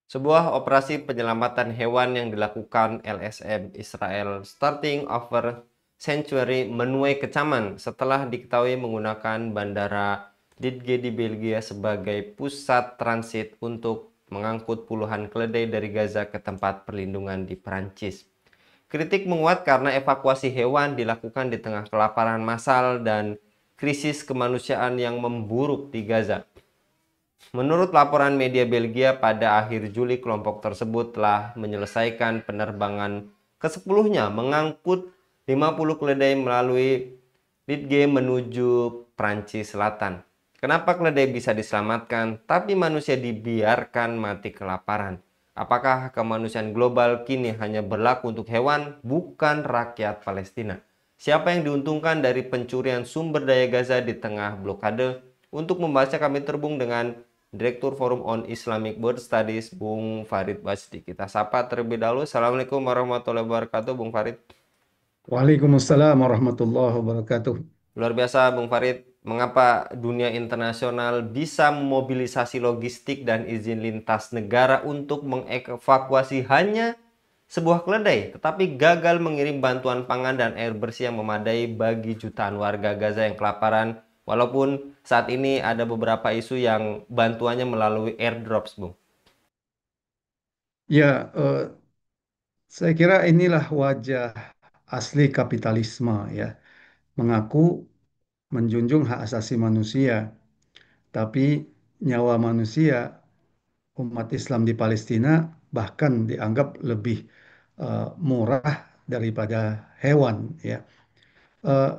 Sebuah operasi penyelamatan hewan yang dilakukan LSM Israel Starting Over Sanctuary menuai kecaman setelah diketahui menggunakan bandara Didge di Belgia sebagai pusat transit untuk mengangkut puluhan keledai dari Gaza ke tempat perlindungan di Perancis. Kritik menguat karena evakuasi hewan dilakukan di tengah kelaparan massal dan krisis kemanusiaan yang memburuk di Gaza. Menurut laporan media Belgia, pada akhir Juli kelompok tersebut telah menyelesaikan penerbangan ke-10-nya mengangkut 50 keledai melalui Liege menuju Prancis Selatan. Kenapa keledai bisa diselamatkan, tapi manusia dibiarkan mati kelaparan? Apakah kemanusiaan global kini hanya berlaku untuk hewan, bukan rakyat Palestina? Siapa yang diuntungkan dari pencurian sumber daya Gaza di tengah blokade? Untuk membahasnya kami terhubung dengan Direktur Forum on Islamic World Studies, Bung Farid Basdi. Kita sapa terlebih dahulu. Assalamualaikum warahmatullahi wabarakatuh, Bung Farid. Waalaikumsalam warahmatullahi wabarakatuh. Luar biasa, Bung Farid. Mengapa dunia internasional bisa memobilisasi logistik dan izin lintas negara untuk mengevakuasi hanya sebuah keledai, tetapi gagal mengirim bantuan pangan dan air bersih yang memadai bagi jutaan warga Gaza yang kelaparan, walaupun saat ini ada beberapa isu yang bantuannya melalui airdrops, Bung. Ya, saya kira inilah wajah asli kapitalisme ya. Mengaku menjunjung hak asasi manusia, tapi nyawa manusia umat Islam di Palestina bahkan dianggap lebih murah daripada hewan ya.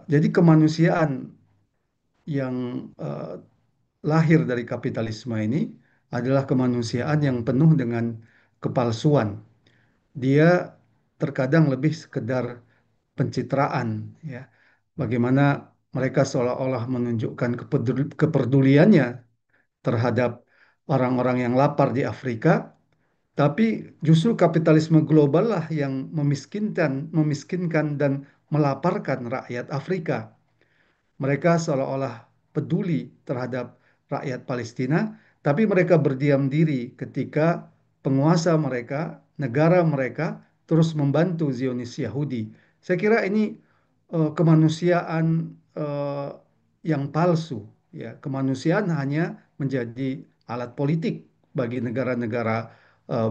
Jadi kemanusiaan yang lahir dari kapitalisme ini adalah kemanusiaan yang penuh dengan kepalsuan. Dia terkadang lebih sekedar pencitraan ya. Bagaimana mereka seolah-olah menunjukkan kepeduliannya terhadap orang-orang yang lapar di Afrika, tapi justru kapitalisme global lah yang memiskinkan dan melaparkan rakyat Afrika. Mereka seolah-olah peduli terhadap rakyat Palestina, tapi mereka berdiam diri ketika penguasa mereka, negara mereka terus membantu Zionis Yahudi. Saya kira ini kemanusiaan yang palsu, ya. Kemanusiaan hanya menjadi alat politik bagi negara-negara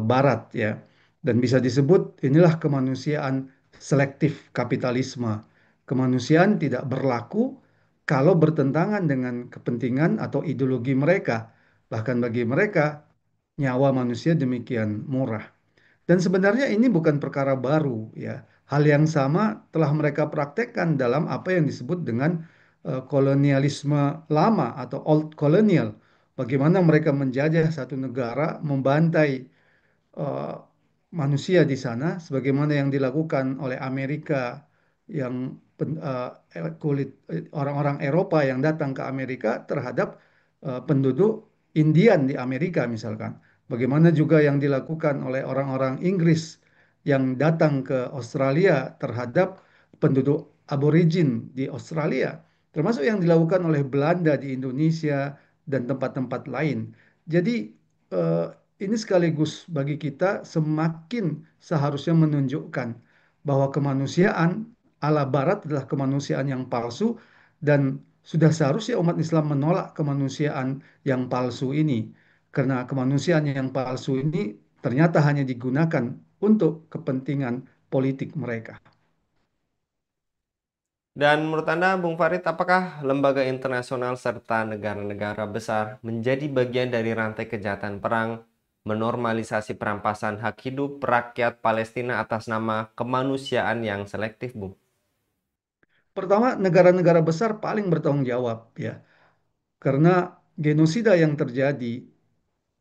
Barat, ya. Dan bisa disebut inilah kemanusiaan selektif kapitalisme. Kemanusiaan tidak berlaku kalau bertentangan dengan kepentingan atau ideologi mereka. Bahkan bagi mereka, nyawa manusia demikian murah. Dan sebenarnya ini bukan perkara baru, ya. Hal yang sama telah mereka praktekkan dalam apa yang disebut dengan kolonialisme lama atau old colonial. Bagaimana mereka menjajah satu negara, membantai eh, manusia di sana, sebagaimana yang dilakukan oleh Amerika yang kulit orang-orang Eropa yang datang ke Amerika terhadap penduduk Indian di Amerika misalkan. Bagaimana juga yang dilakukan oleh orang-orang Inggris yang datang ke Australia terhadap penduduk aborigin di Australia, termasuk yang dilakukan oleh Belanda di Indonesia dan tempat-tempat lain. Jadi eh, ini sekaligus bagi kita semakin seharusnya menunjukkan bahwa kemanusiaan ala Barat adalah kemanusiaan yang palsu dan sudah seharusnya umat Islam menolak kemanusiaan yang palsu ini. Karena kemanusiaan yang palsu ini ternyata hanya digunakan untuk kepentingan politik mereka. Dan menurut Anda, Bung Farid, apakah lembaga internasional serta negara-negara besar menjadi bagian dari rantai kejahatan perang, menormalisasi perampasan hak hidup rakyat Palestina atas nama kemanusiaan yang selektif, Bung? Pertama, negara-negara besar paling bertanggung jawab ya, karena genosida yang terjadi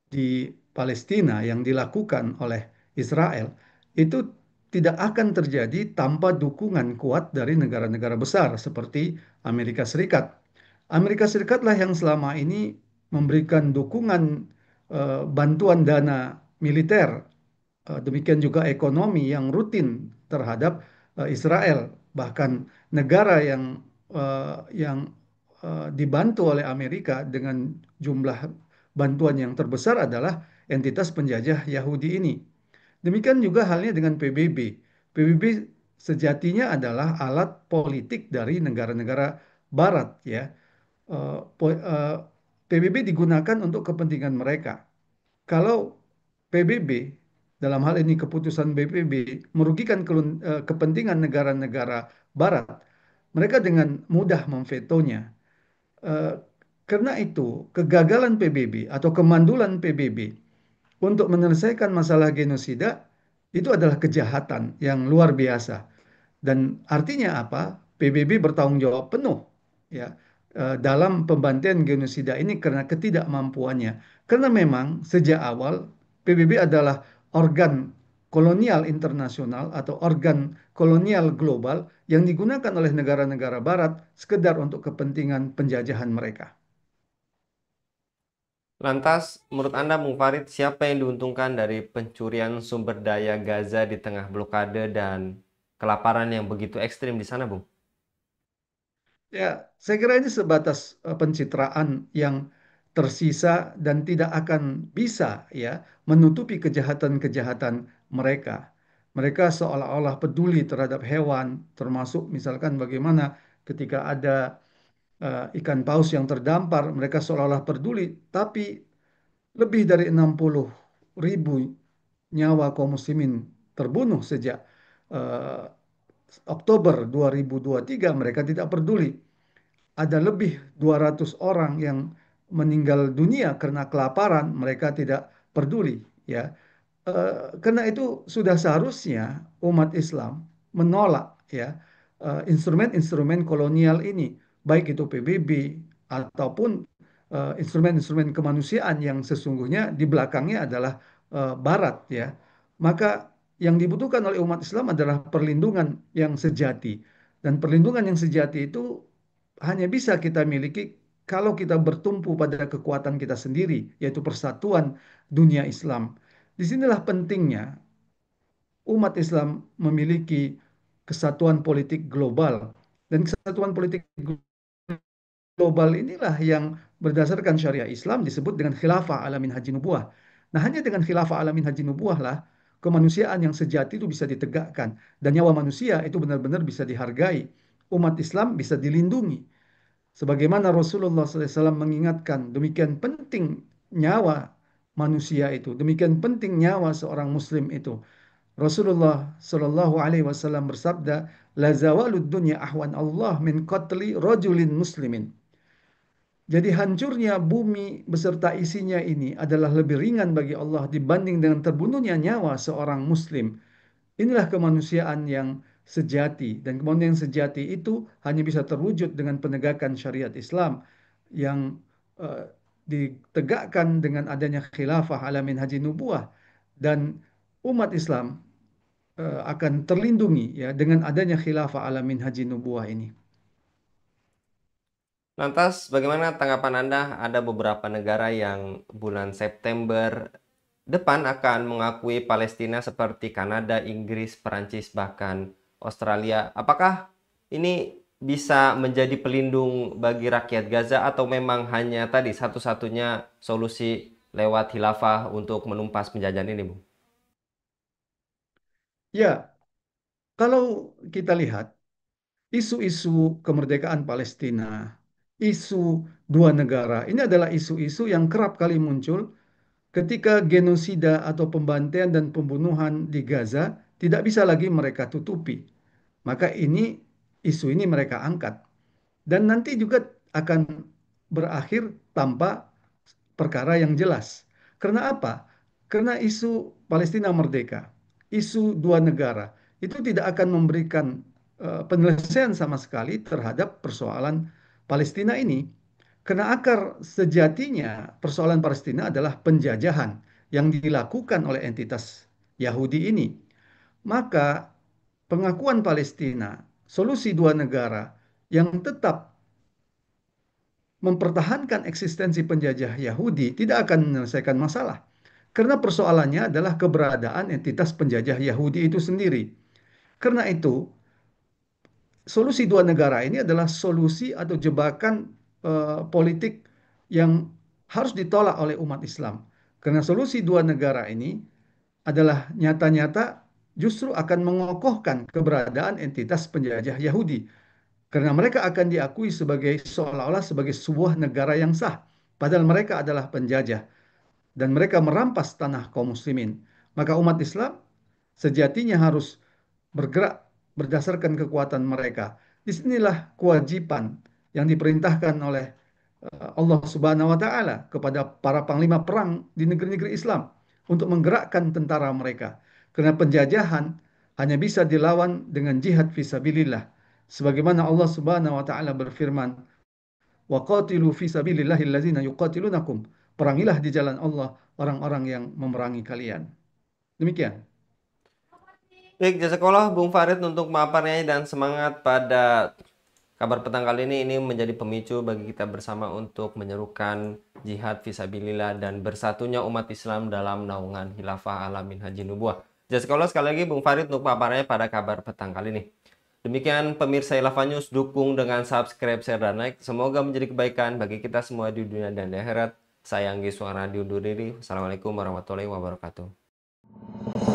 di Palestina yang dilakukan oleh Israel itu tidak akan terjadi tanpa dukungan kuat dari negara-negara besar seperti Amerika Serikat. Amerika Serikatlah yang selama ini memberikan dukungan bantuan dana militer, demikian juga ekonomi yang rutin terhadap Israel. Bahkan negara yang dibantu oleh Amerika dengan jumlah bantuan yang terbesar adalah entitas penjajah Yahudi ini. Demikian juga halnya dengan PBB. PBB sejatinya adalah alat politik dari negara-negara Barat, ya. PBB digunakan untuk kepentingan mereka. Kalau PBB, dalam hal ini keputusan PBB, merugikan kepentingan negara-negara Barat, mereka dengan mudah memvetonya. Eh, Karena itu, kegagalan PBB atau kemandulan PBB untuk menyelesaikan masalah genosida itu adalah kejahatan yang luar biasa. Dan artinya apa? PBB bertanggung jawab penuh, ya, dalam pembantaian genosida ini karena ketidakmampuannya. Karena memang sejak awal PBB adalah organ kolonial internasional atau organ kolonial global yang digunakan oleh negara-negara Barat sekedar untuk kepentingan penjajahan mereka. Lantas, menurut Anda, Bung Farid, siapa yang diuntungkan dari pencurian sumber daya Gaza di tengah blokade dan kelaparan yang begitu ekstrim di sana, Bung? Ya, saya kira ini sebatas pencitraan yang tersisa dan tidak akan bisa, ya, menutupi kejahatan-kejahatan mereka. Mereka seolah-olah peduli terhadap hewan, termasuk misalkan bagaimana ketika ada ikan paus yang terdampar, mereka seolah-olah peduli, tapi lebih dari 60.000 nyawa kaum muslimin terbunuh sejak eh, Oktober 2023, mereka tidak peduli. Ada lebih 200 orang yang meninggal dunia karena kelaparan, mereka tidak peduli, ya. Karena itu sudah seharusnya umat Islam menolak, ya, instrumen-instrumen kolonial ini, baik itu PBB ataupun instrumen-instrumen kemanusiaan yang sesungguhnya di belakangnya adalah Barat, ya. Maka yang dibutuhkan oleh umat Islam adalah perlindungan yang sejati, dan perlindungan yang sejati itu hanya bisa kita miliki kalau kita bertumpu pada kekuatan kita sendiri, yaitu persatuan dunia Islam. Disinilah pentingnya umat Islam memiliki kesatuan politik global. Dan kesatuan politik global inilah yang berdasarkan syariah Islam disebut dengan khilafah alamin haji nubuah. Nah, hanya dengan khilafah alamin haji nubuah lah kemanusiaan yang sejati itu bisa ditegakkan. Dan nyawa manusia itu benar-benar bisa dihargai. Umat Islam bisa dilindungi. Sebagaimana Rasulullah SAW mengingatkan, demikian penting nyawa manusia itu, demikian penting nyawa seorang muslim itu. Rasulullah SAW bersabda, la zawalud dunya ahwan Allah min qatli rajulin muslimin. Jadi hancurnya bumi beserta isinya ini adalah lebih ringan bagi Allah dibanding dengan terbunuhnya nyawa seorang muslim. Inilah kemanusiaan yang sejati, dan kemanusiaan yang sejati itu hanya bisa terwujud dengan penegakan syariat Islam yang eh, ditegakkan dengan adanya khilafah alamin haji nubuah, dan umat Islam akan terlindungi, ya, dengan adanya khilafah alamin haji nubuah ini. Lantas, bagaimana tanggapan Anda? Ada beberapa negara yang bulan September depan akan mengakui Palestina seperti Kanada, Inggris, Perancis, bahkan Australia. Apakah ini bisa menjadi pelindung bagi rakyat Gaza atau memang hanya tadi satu-satunya solusi lewat khilafah untuk menumpas penjajahan ini, Bung? Ya, kalau kita lihat isu-isu kemerdekaan Palestina, isu dua negara, ini adalah isu-isu yang kerap kali muncul ketika genosida atau pembantaian dan pembunuhan di Gaza tidak bisa lagi mereka tutupi. Maka isu ini mereka angkat. Dan nanti juga akan berakhir tanpa perkara yang jelas. Karena apa? Karena isu Palestina merdeka, isu dua negara, itu tidak akan memberikan penyelesaian sama sekali terhadap persoalan Palestina ini. Karena akar sejatinya persoalan Palestina adalah penjajahan yang dilakukan oleh entitas Yahudi ini. Maka pengakuan Palestina, solusi dua negara yang tetap mempertahankan eksistensi penjajah Yahudi tidak akan menyelesaikan masalah. Karena persoalannya adalah keberadaan entitas penjajah Yahudi itu sendiri. Karena itu, solusi dua negara ini adalah solusi atau jebakan politik yang harus ditolak oleh umat Islam. Karena solusi dua negara ini adalah nyata-nyata justru akan mengokohkan keberadaan entitas penjajah Yahudi. Karena mereka akan diakui sebagai seolah-olah sebagai sebuah negara yang sah. Padahal mereka adalah penjajah dan mereka merampas tanah kaum muslimin. Maka umat Islam sejatinya harus bergerak berdasarkan kekuatan mereka. Disinilah kewajiban yang diperintahkan oleh Allah Subhanahu wa taala kepada para panglima perang di negeri-negeri Islam untuk menggerakkan tentara mereka. Karena penjajahan hanya bisa dilawan dengan jihad fisabilillah. Sebagaimana Allah Subhanahu wa taala berfirman, "Wa qatilu fi sabilillahi allazina yuqatilunakum." Perangilah di jalan Allah orang-orang yang memerangi kalian. Demikian. Baik, jazakallah Bung Farid untuk paparnya dan semangat pada kabar petang kali ini menjadi pemicu bagi kita bersama untuk menyerukan jihad fisabilillah dan bersatunya umat Islam dalam naungan Khilafah Alamin Haji Nubuah. Jazakallah sekali lagi Bung Farid untuk paparannya pada kabar petang kali ini. Demikian pemirsa Khilafah News, dukung dengan subscribe, share, dan like. Semoga menjadi kebaikan bagi kita semua di dunia dan di akhirat. Saya Anggi Suara diundur diri. Assalamualaikum warahmatullahi wabarakatuh.